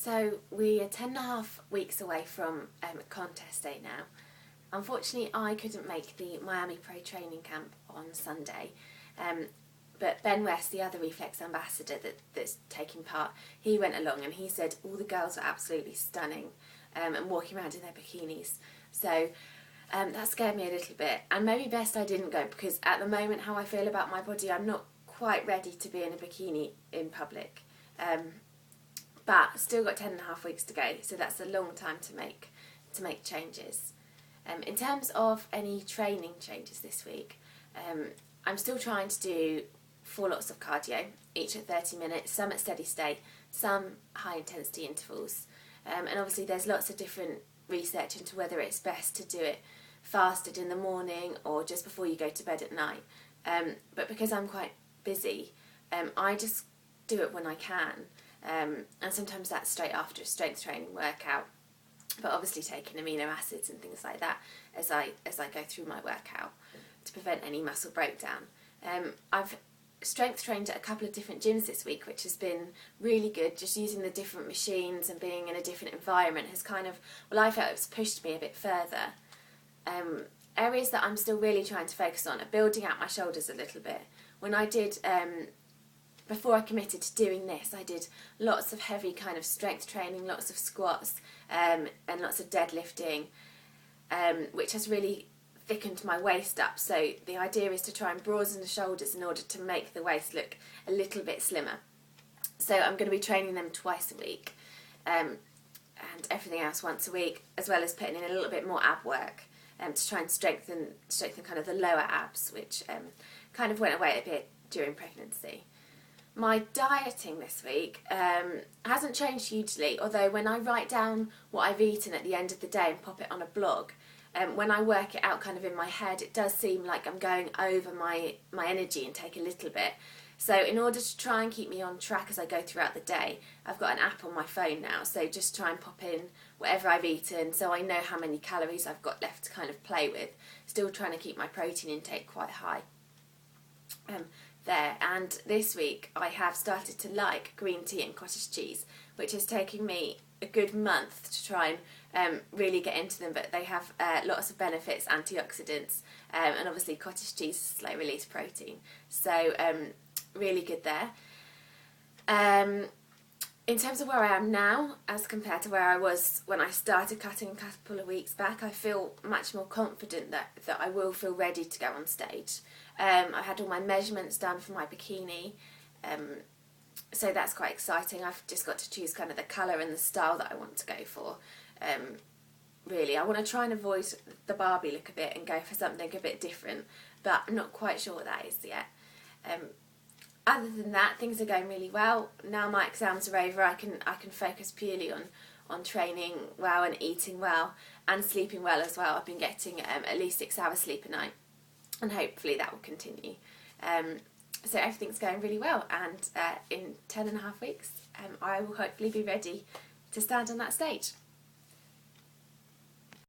So we are 10.5 weeks away from contest day now. Unfortunately, I couldn't make the Miami Pro training camp on Sunday, but Ben West, the other Reflex ambassador that's taking part, he went along and he said all the girls were absolutely stunning and walking around in their bikinis. So that scared me a little bit, and maybe best I didn't go, because at the moment how I feel about my body, I'm not quite ready to be in a bikini in public. But still got 10.5 weeks to go, so that's a long time to make changes. In terms of any training changes this week, I'm still trying to do 4 lots of cardio, each at 30 minutes, some at steady state, some high intensity intervals. And obviously there's lots of different research into whether it's best to do it fasted in the morning or just before you go to bed at night. But because I'm quite busy, I just do it when I can. And sometimes that's straight after a strength training workout, but obviously taking amino acids and things like that as I go through my workout to prevent any muscle breakdown. I've strength trained at a couple of different gyms this week, which has been really good. Just using the different machines and being in a different environment has kind of, well, I felt it's pushed me a bit further. Areas that I'm still really trying to focus on are building out my shoulders a little bit. When I did before I committed to doing this, I did lots of heavy kind of strength training, lots of squats and lots of deadlifting, which has really thickened my waist up. So the idea is to try and broaden the shoulders in order to make the waist look a little bit slimmer. So I'm going to be training them twice a week and everything else once a week, as well as putting in a little bit more ab work to try and strengthen kind of the lower abs, which kind of went away a bit during pregnancy. My dieting this week hasn't changed hugely, although when I write down what I've eaten at the end of the day and pop it on a blog, when I work it out kind of in my head, it does seem like I'm going over my energy intake a little bit. So in order to try and keep me on track as I go throughout the day, I've got an app on my phone now, so just try and pop in whatever I've eaten so I know how many calories I've got left to kind of play with. Still trying to keep my protein intake quite high. And this week I have started to like green tea and cottage cheese, which is taking me a good month to try and really get into them, but they have lots of benefits, antioxidants, and obviously cottage cheese is slow release protein, so really good there. In terms of where I am now as compared to where I was when I started cutting a couple of weeks back, I feel much more confident that I will feel ready to go on stage. I had all my measurements done for my bikini, so that's quite exciting. I've just got to choose kind of the colour and the style that I want to go for. Really, I want to try and avoid the Barbie look a bit and go for something a bit different, but I'm not quite sure what that is yet. Other than that, things are going really well. Now my exams are over, I can focus purely on training well and eating well and sleeping well as well. I've been getting at least 6 hours sleep a night, and hopefully that will continue. So everything's going really well, and in 10.5 weeks I will hopefully be ready to stand on that stage.